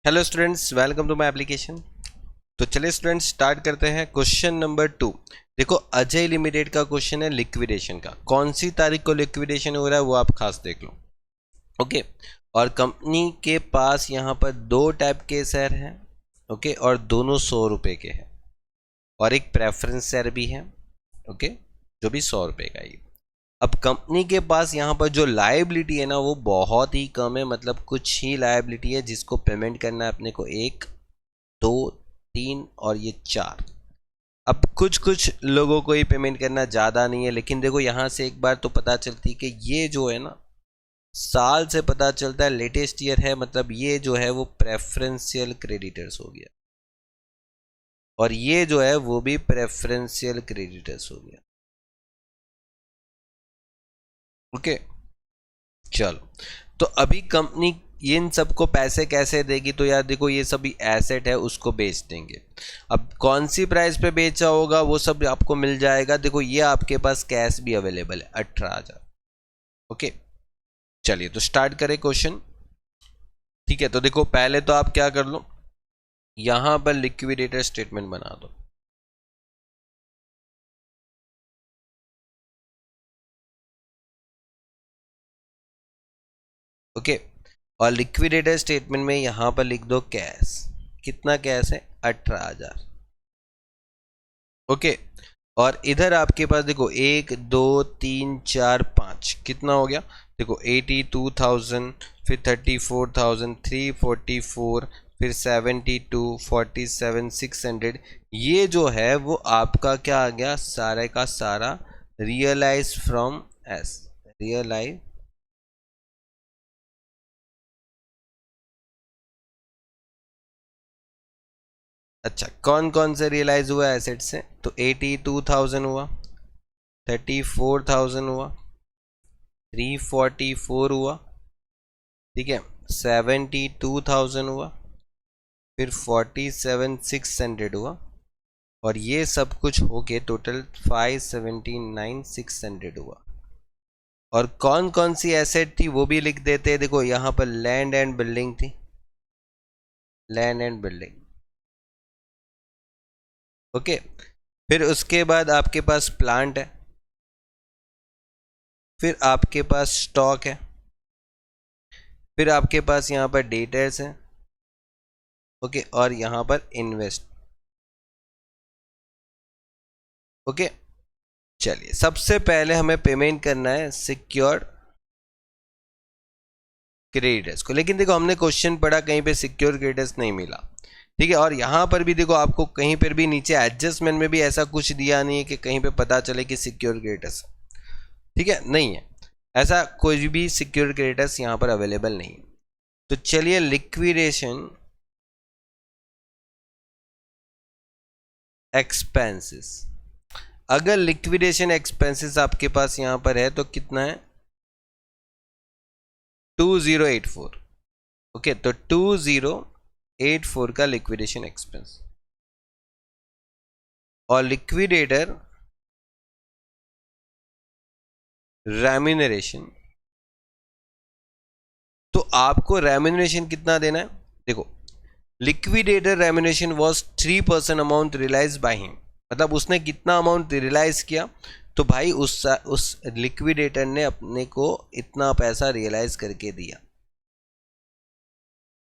Hello students, welcome to my application. तो चलिए students start करते हैं। Question number 2। देखो, अजय लिमिटेड का क्वेश्चन है लिक्विडेशन का। कौन सी तारीख को लिक्विडेशन हो रहा है वो आप खास देख लो। ओके। और कंपनी के पास यहाँ पर दो टाइप के शेयर हैं। ओके, और दोनों 100 रुपये के हैं और एक प्रेफरेंस शेयर भी है। ओके, जो भी 100 रुपये का ही। अब कंपनी के पास यहाँ पर जो लायबिलिटी है ना वो बहुत ही कम है, मतलब कुछ ही लायबिलिटी है जिसको पेमेंट करना है अपने को, 1, 2, 3 और ये 4। अब कुछ कुछ लोगों को ही पेमेंट करना ज़्यादा नहीं है, लेकिन देखो यहाँ से एक बार तो पता चलती कि ये जो है ना साल से पता चलता है लेटेस्ट ईयर है, मतलब ये जो है वो प्रेफरेंशियल क्रेडिटर्स हो गया और ये जो है वो भी प्रेफरेंशियल क्रेडिटर्स हो गया। ओके, चलो। तो अभी कंपनी इन सबको पैसे कैसे देगी? तो यार देखो, ये सभी एसेट है उसको बेच देंगे। अब कौन सी प्राइस पे बेचा होगा वो सब आपको मिल जाएगा। देखो, ये आपके पास कैश भी अवेलेबल है 18,000। ओके, चलिए तो स्टार्ट करें क्वेश्चन। ठीक है, तो देखो पहले तो आप क्या कर लो, यहां पर लिक्विडेटर स्टेटमेंट बना दो। ओके, और लिक्विडेटर स्टेटमेंट में यहां पर लिख दो कैश। कितना कैश है? 18,000। ओके, और इधर आपके पास देखो 1, 2, 3, 4, 5 कितना हो गया? देखो 82,000, फिर 34,000, 344, फिर 72, 47, 600। ये जो है वो आपका क्या आ गया? सारे का सारा रियलाइज फ्रॉम एस, रियलाइज। अच्छा, कौन कौन से रियलाइज हुआ एसेट से? तो 82,000 हुआ, 34,000 हुआ, 344 हुआ, ठीक है, 72,000 हुआ, फिर 47,600 हुआ, और ये सब कुछ हो के टोटल 579,600 हुआ। और कौन कौन सी एसेट थी वो भी लिख देते हैं। देखो यहाँ पर लैंड एंड बिल्डिंग थी, लैंड एंड बिल्डिंग। ओके, फिर उसके बाद आपके पास प्लांट है, फिर आपके पास स्टॉक है, फिर आपके पास यहाँ पर डेटर्स है। ओके, और यहाँ पर इन्वेस्ट। ओके, चलिए सबसे पहले हमें पेमेंट करना है सिक्योर्ड क्रेडिटर्स को। लेकिन देखो हमने क्वेश्चन पढ़ा, कहीं पे सिक्योर क्रेडिटर्स नहीं मिला। ठीक है, और यहाँ पर भी देखो आपको कहीं पर भी नीचे एडजस्टमेंट में भी ऐसा कुछ दिया नहीं है कि कहीं पे पता चले कि सिक्योर क्रेडिटर्स। ठीक है, नहीं है ऐसा, कोई भी सिक्योर क्रेडिटर्स यहाँ पर अवेलेबल नहीं है। तो चलिए लिक्विडेशन एक्सपेंसेस, अगर लिक्विडेशन एक्सपेंसेस आपके पास यहाँ पर है तो कितना है? 2084। ओके, तो 2084 का लिक्विडेशन एक्सपेंस। और लिक्विडेटर रेम्यूनरेशन, तो आपको रेम्यूनरेशन कितना देना है? देखो, liquidator remuneration was 3% amount realise by him, मतलब उसने कितना अमाउंट रियलाइज किया? तो भाई उस लिक्विडेटर ने अपने को इतना पैसा रियलाइज करके दिया,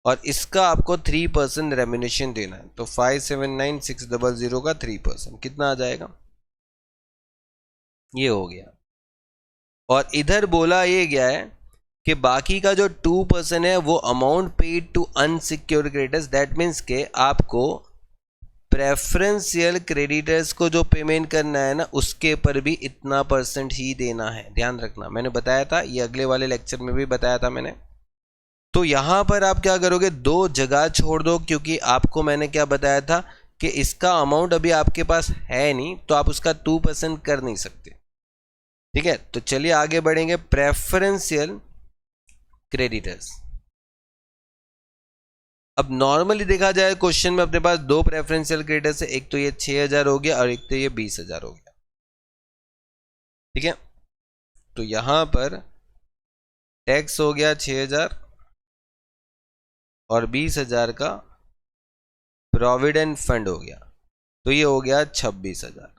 और इसका आपको 3% रेम्यूनरेशन देना है। तो 579,600 का 3% कितना आ जाएगा? ये हो गया। और इधर बोला ये गया है कि बाकी का जो 2% है वो amount paid to unsecured creditors, that means के आपको प्रेफरेंशियल क्रेडिटर्स को जो पेमेंट करना है ना उसके पर भी इतना परसेंट ही देना है। ध्यान रखना, मैंने बताया था, ये अगले वाले लेक्चर में भी बताया था मैंने। तो यहां पर आप क्या करोगे, दो जगह छोड़ दो, क्योंकि आपको मैंने क्या बताया था कि इसका अमाउंट अभी आपके पास है नहीं, तो आप उसका 2% कर नहीं सकते। ठीक है, तो चलिए आगे बढ़ेंगे। प्रेफरेंशियल क्रेडिटर्स, अब नॉर्मली देखा जाए क्वेश्चन में अपने पास दो प्रेफरेंशियल क्रेडिटर्स है, एक तो ये 6,000 हो गया और एक तो ये 20,000 हो गया। ठीक है, तो यहां पर टैक्स हो गया 6,000, और 20,000 का प्रोविडेंट फंड हो गया, तो ये हो गया 26,000।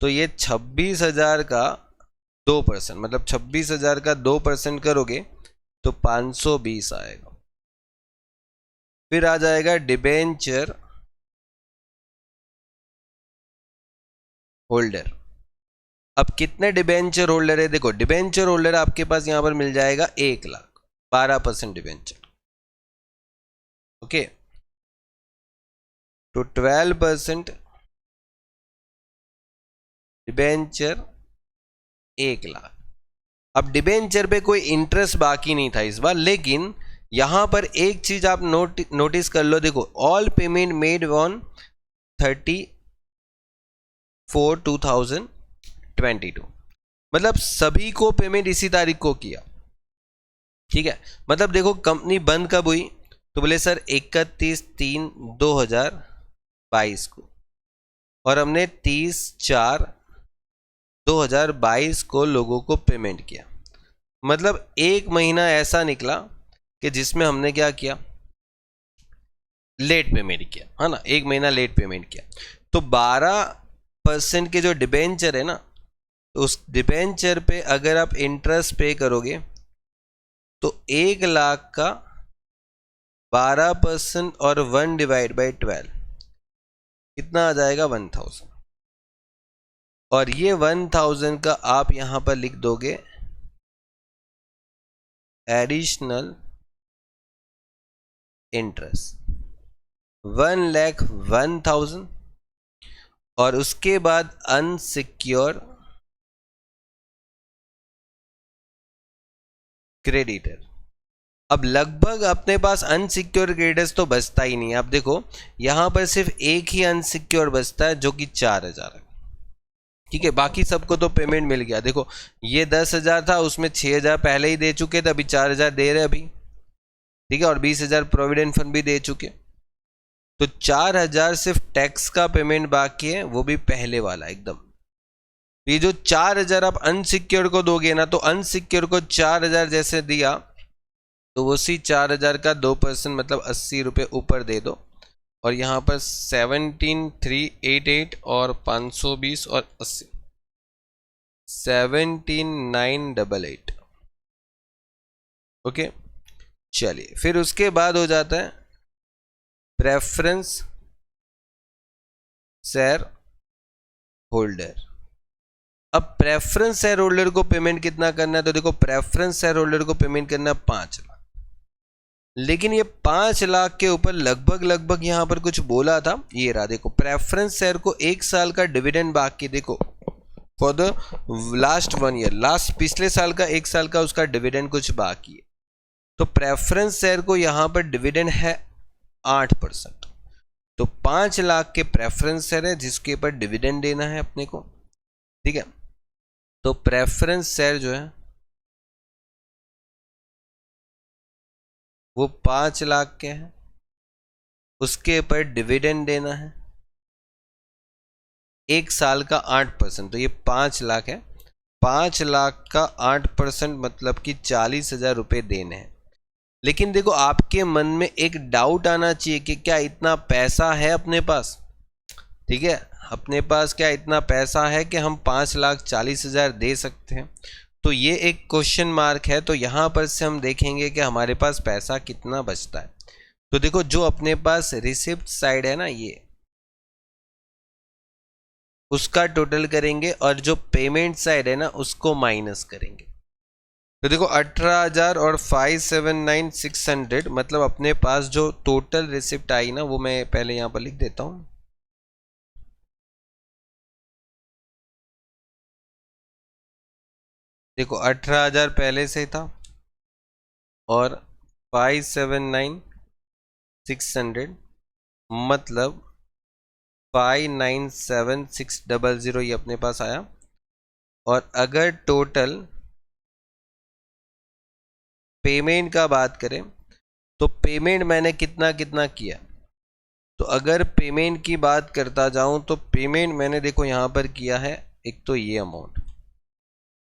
तो ये 26,000 का 2%, मतलब 26,000 का 2% करोगे तो 520 आएगा। फिर आ जाएगा डिबेंचर होल्डर। अब कितने डिबेंचर होल्डर है, देखो डिबेंचर होल्डर आपके पास यहां पर मिल जाएगा 1 लाख, 12% डिबेंचर। ओके, तो 12% डिबेंचर 1 लाख। अब डिबेंचर पे कोई इंटरेस्ट बाकी नहीं था इस बार, लेकिन यहां पर एक चीज आप नोटिस कर लो, देखो ऑल पेमेंट मेड ऑन 30/4/2022, मतलब सभी को पेमेंट इसी तारीख को किया। ठीक है, मतलब देखो कंपनी बंद कब हुई, तो बोले सर 31/3/2022 को, और हमने 30/4/2022 को लोगों को पेमेंट किया। मतलब एक महीना ऐसा निकला कि जिसमें हमने क्या किया, लेट पेमेंट किया, है ना, एक महीना लेट पेमेंट किया। तो 12% के जो डिबेंचर है ना, तो उस डिबेंचर पे अगर आप इंटरेस्ट पे करोगे तो 1 लाख का 12% और 1/12 कितना आ जाएगा, 1000। और ये 1000 का आप यहां पर लिख दोगे एडिशनल इंटरेस्ट 1,01,000, और उसके बाद अनसिक्योर क्रेडिटर। अब लगभग अपने पास अनसिक्योर क्रेडिटर्स तो बचता ही नहीं है। अब देखो यहां पर सिर्फ एक ही अनसिक्योर बचता है जो कि 4,000 है। ठीक है, बाकी सबको तो पेमेंट मिल गया। देखो ये 10,000 था, उसमें 6,000 पहले ही दे चुके थे, अभी 4,000 दे रहे अभी। ठीक है, और 20,000 प्रोविडेंट फंड भी दे चुके, तो 4,000 सिर्फ टैक्स का पेमेंट बाकी है, वो भी पहले वाला एकदम। ये जो 4,000 आप अनसिक्योर को दोगे ना, तो अनसिक्योर को 4,000 जैसे दिया, तो उसी 4,000 का 2% मतलब 80 रुपये ऊपर दे दो, और यहाँ पर 17,388 और 520 और 80, 17,988। ओके, चलिए फिर उसके बाद हो जाता है प्रेफरेंस शेयर होल्डर। अब प्रेफरेंस शेयर होल्डर को पेमेंट कितना करना है, तो देखो प्रेफरेंस शेयर होल्डर को पेमेंट करना है 5 लाख। लेकिन ये 5 लाख के ऊपर लगभग यहां पर कुछ बोला था, ये रहा देखो प्रेफरेंस शेयर को 1 साल का डिविडेंड बाकी, देखो for the last 1 year, last पिछले साल का 1 साल का उसका डिविडेंड कुछ बाकी है। तो प्रेफरेंस शेयर को यहां पर डिविडेंड है 8%, तो 5 लाख के प्रेफरेंस शेयर है जिसके ऊपर डिविडेंड देना है अपने को। ठीक है, तो प्रेफरेंस शेयर जो है वो 5 लाख के हैं, उसके ऊपर डिविडेंड देना है 1 साल का 8%, तो ये 5 लाख है, 5 लाख का 8% मतलब कि 40,000 रुपये देने हैं। लेकिन देखो आपके मन में एक डाउट आना चाहिए कि क्या इतना पैसा है अपने पास। ठीक है, अपने पास क्या इतना पैसा है कि हम 5,40,000 दे सकते हैं, तो ये एक क्वेश्चन मार्क है। तो यहाँ पर से हम देखेंगे कि हमारे पास पैसा कितना बचता है। तो देखो जो अपने पास रिसिप्ट साइड है ना, ये उसका टोटल करेंगे, और जो पेमेंट साइड है ना उसको माइनस करेंगे। तो देखो 18,000 और 579,600, मतलब अपने पास जो टोटल रिसिप्ट आई ना, वो मैं पहले यहाँ पर लिख देता हूँ। देखो 18,000 पहले से था, और 579,600 मतलब 597,600 ये अपने पास आया। और अगर टोटल पेमेंट का बात करें तो पेमेंट मैंने कितना कितना किया, तो अगर पेमेंट की बात करता जाऊं तो पेमेंट मैंने देखो यहां पर किया है, एक तो ये अमाउंट,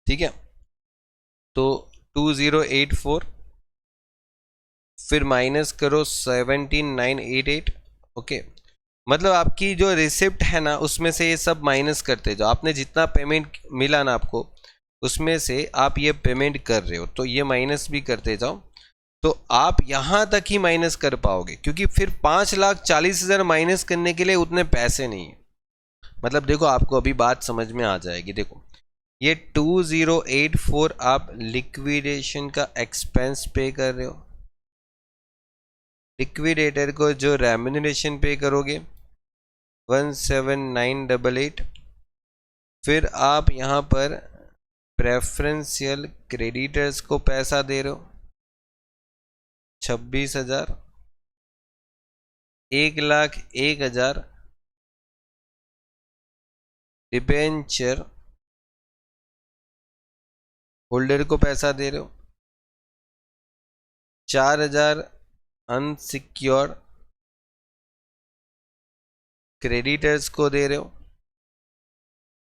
ठीक है, तो 2084 फिर माइनस करो 17,988। ओके, मतलब आपकी जो रिसिप्ट है ना उसमें से ये सब माइनस करते जाओ। आपने जितना पेमेंट मिला ना आपको उसमें से आप ये पेमेंट कर रहे हो तो ये माइनस भी करते जाओ। तो आप यहाँ तक ही माइनस कर पाओगे, क्योंकि फिर 5,40,000 माइनस करने के लिए उतने पैसे नहीं है। मतलब देखो, आपको अभी बात समझ में आ जाएगी। देखो, ये 2084 आप लिक्विडेशन का एक्सपेंस पे कर रहे हो। लिक्विडेटर को जो रेम्यूनरेशन पे करोगे 17988। फिर आप यहाँ पर प्रेफरेंशियल क्रेडिटर्स को पैसा दे रहे हो 26,000। 1,01,000 डिबेंचर होल्डर को पैसा दे रहे हो। 4,000 अनसिक्योर्ड क्रेडिटर्स को दे रहे हो।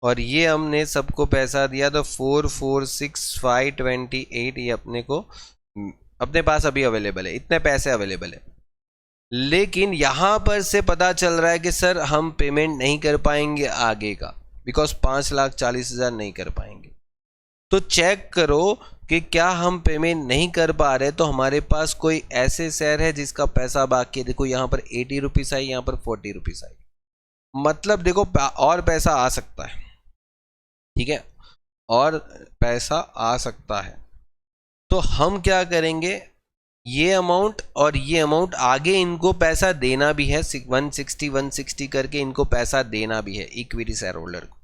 और ये हमने सबको पैसा दिया तो 446,528 ये अपने को अपने पास अभी अवेलेबल है, इतने पैसे अवेलेबल है। लेकिन यहां पर से पता चल रहा है कि सर हम पेमेंट नहीं कर पाएंगे आगे का, बिकॉज 5,40,000 नहीं कर पाएंगे। तो चेक करो कि क्या हम पेमेंट नहीं कर पा रहे, तो हमारे पास कोई ऐसे शेयर है जिसका पैसा बाकी है। देखो यहाँ पर 80 रुपीज़ आई, यहाँ पर 40 रुपीज़ आई, मतलब देखो और पैसा आ सकता है। ठीक है, और पैसा आ सकता है। तो हम क्या करेंगे, ये अमाउंट और ये अमाउंट आगे इनको पैसा देना भी है, 160 करके इनको पैसा देना भी है इक्विटी शेयर होल्डर को।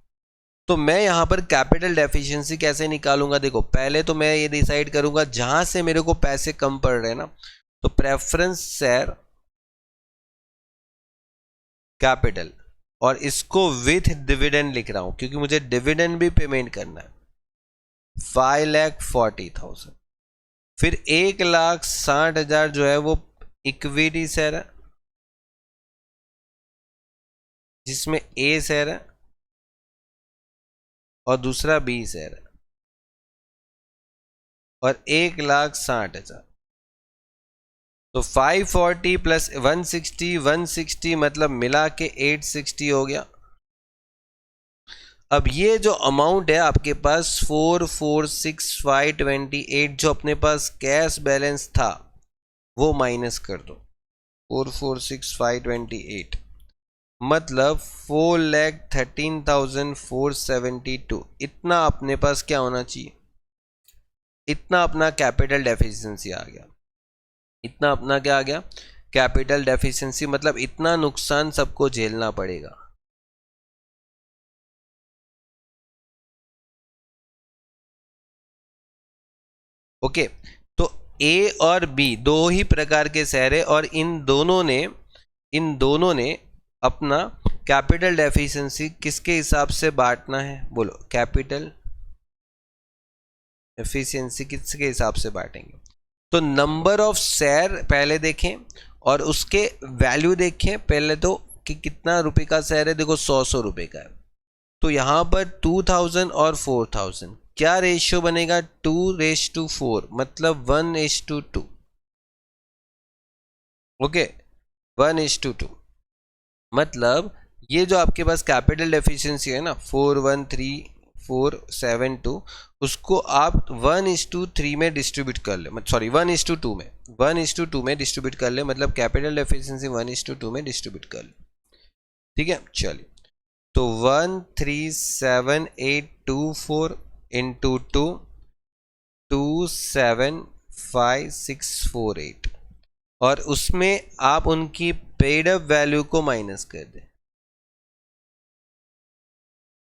तो मैं यहाँ पर कैपिटल डेफिशिएंसी कैसे निकालूंगा, देखो पहले तो मैं ये डिसाइड करूंगा जहां से मेरे को पैसे कम पड़ रहे हैं ना, तो प्रेफरेंस शेयर कैपिटल, और इसको विथ डिविडेंड लिख रहा हूं क्योंकि मुझे डिविडेंड भी पेमेंट करना है 5,40,000। फिर 1,60,000 जो है वो इक्विटी शेयर है जिसमें ए शेयर है और दूसरा बी शेयर है, और 1,60,000। तो 540 प्लस 160, 160 मतलब मिला के 860 हो गया। अब ये जो अमाउंट है आपके पास 446,528 जो अपने पास कैश बैलेंस था वो माइनस कर दो। 446,528 मतलब 4,13,472। इतना अपने पास क्या होना चाहिए, इतना अपना कैपिटल डेफिशिएंसी आ गया। इतना अपना क्या आ गया, कैपिटल डेफिशिएंसी, मतलब इतना नुकसान सबको झेलना पड़ेगा। ओके, तो ए और बी दो ही प्रकार के शेयर है और इन दोनों ने अपना कैपिटल डेफिशिएंसी किसके हिसाब से बांटना है, बोलो कैपिटल एफिशिएंसी किसके हिसाब से बांटेंगे। तो नंबर ऑफ शेयर पहले देखें और उसके वैल्यू देखें पहले तो कि कितना रुपए का शेयर है। देखो 100 रुपए का है, तो यहां पर 2,000 और 4,000 क्या रेशियो बनेगा, 2:4 मतलब 1:2। ओके, 1:2 मतलब ये जो आपके पास कैपिटल डेफिशिएंसी है ना 413,472, उसको आप 1:3 में डिस्ट्रीब्यूट कर ले, सॉरी 1:2 में 1:2 में डिस्ट्रीब्यूट कर ले, मतलब कैपिटल डेफिशिएंसी 1:2 में डिस्ट्रीब्यूट कर ले। ठीक है, चलिए तो 137,824 इंटू 2,27,5,648 और उसमें आप उनकी पेड अप वैल्यू को माइनस कर दें।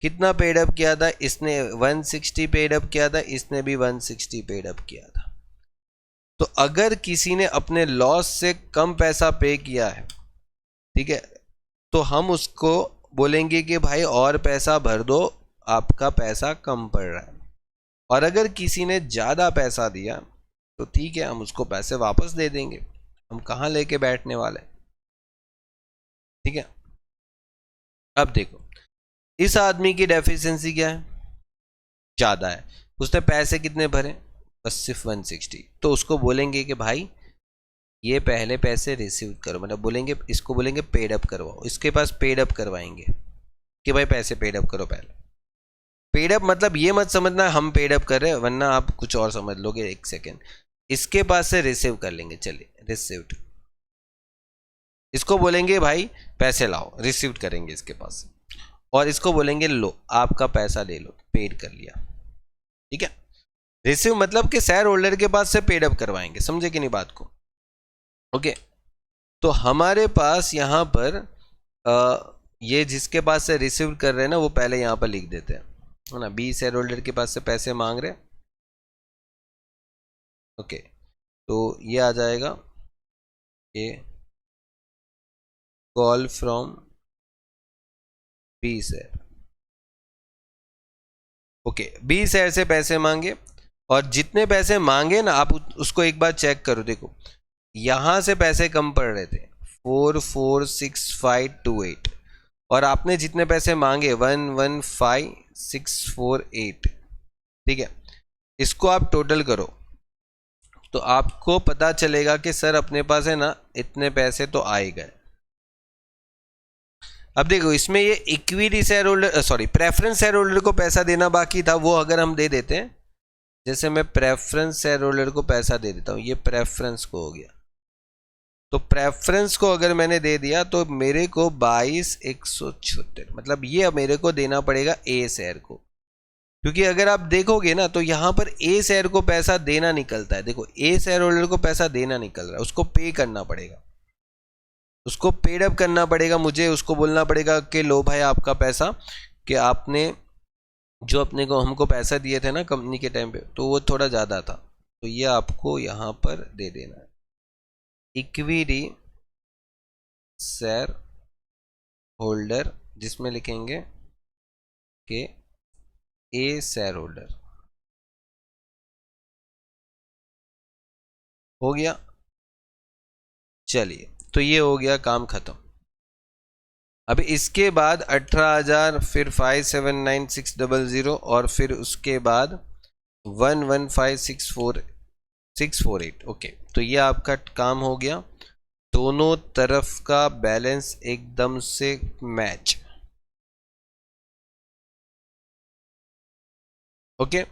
कितना पेड अप किया था इसने, 160 पेड अप किया था, इसने भी 160 पेड अप किया था। तो अगर किसी ने अपने लॉस से कम पैसा पे किया है, ठीक है, तो हम उसको बोलेंगे कि भाई और पैसा भर दो, आपका पैसा कम पड़ रहा है। और अगर किसी ने ज़्यादा पैसा दिया तो ठीक है, हम उसको पैसे वापस दे देंगे, हम कहाँ लेके बैठने वाले। ठीक है, अब देखो इस आदमी की डेफिशिएंसी क्या है, ज़्यादा है, उसने पैसे कितने भरे, बस सिर्फ 160। तो उसको बोलेंगे कि भाई ये पहले पैसे रिसीव करो, मतलब बोलेंगे इसको, बोलेंगे पेड अप करवाओ, इसके पास पेड अप करवाएंगे कि भाई पैसे पेड अप करो। पहले पेड अप मतलब ये मत समझना हम पेड अप कर रहे हैं, वरना आप कुछ और समझ लोगे। एक सेकेंड, इसके पास से रिसीव कर लेंगे। चलिए रिसीव्ड, इसको बोलेंगे भाई पैसे लाओ, रिसीव करेंगे इसके पास से, और इसको बोलेंगे लो आपका पैसा ले लो, पेड कर लिया। ठीक है, रिसीव मतलब कि शेयर होल्डर के पास से पेड अप करवाएंगे, समझे कि नहीं बात को। ओके, तो हमारे पास यहाँ पर ये जिसके पास से रिसीव कर रहे हैं ना, वो पहले यहाँ पर लिख देते हैं, है ना। बी शेयर होल्डर के पास से पैसे मांग रहे। ओके, तो ये आ जाएगा, ये call from B share. Okay, B share से पैसे मांगे, और जितने पैसे मांगे ना आप उसको एक बार चेक करो। देखो यहां से पैसे कम पड़ रहे थे 446528, और आपने जितने पैसे मांगे 115648। ठीक है, इसको आप टोटल करो तो आपको पता चलेगा कि सर अपने पास है ना इतने पैसे तो आए गए। अब देखो इसमें ये equity share holder, sorry preference share holder को पैसा देना बाकी था, वो अगर हम दे देते हैं, जैसे मैं प्रेफरेंस शेयर होल्डर को पैसा दे देता हूँ, ये प्रेफरेंस को हो गया, तो प्रेफरेंस को अगर मैंने दे दिया तो मेरे को 22,176, मतलब ये मेरे को देना पड़ेगा ए शेयर को। क्योंकि अगर आप देखोगे ना तो यहाँ पर ए शेयर को पैसा देना निकलता है। देखो ए शेयर होल्डर को पैसा देना निकल रहा है, उसको पे करना पड़ेगा, उसको पेड अप करना पड़ेगा। मुझे उसको बोलना पड़ेगा कि लो भाई आपका पैसा, कि आपने जो अपने को हमको पैसा दिए थे ना कंपनी के टाइम पे, तो वो थोड़ा ज़्यादा था, तो ये आपको यहाँ पर दे देना है। इक्विटी शेयर होल्डर, जिसमें लिखेंगे कि ए शेयर होल्डर, हो गया। चलिए, तो ये हो गया काम खत्म। अब इसके बाद 18,000, फिर 579,600, और फिर उसके बाद 115,648। ओके, तो ये आपका काम हो गया, दोनों तरफ का बैलेंस एकदम से मैच। ओके,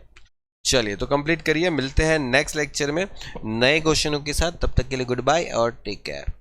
चलिए तो कंप्लीट करिए, मिलते हैं नेक्स्ट लेक्चर में नए क्वेश्चनों के साथ। तब तक के लिए गुड बाय और टेक केयर।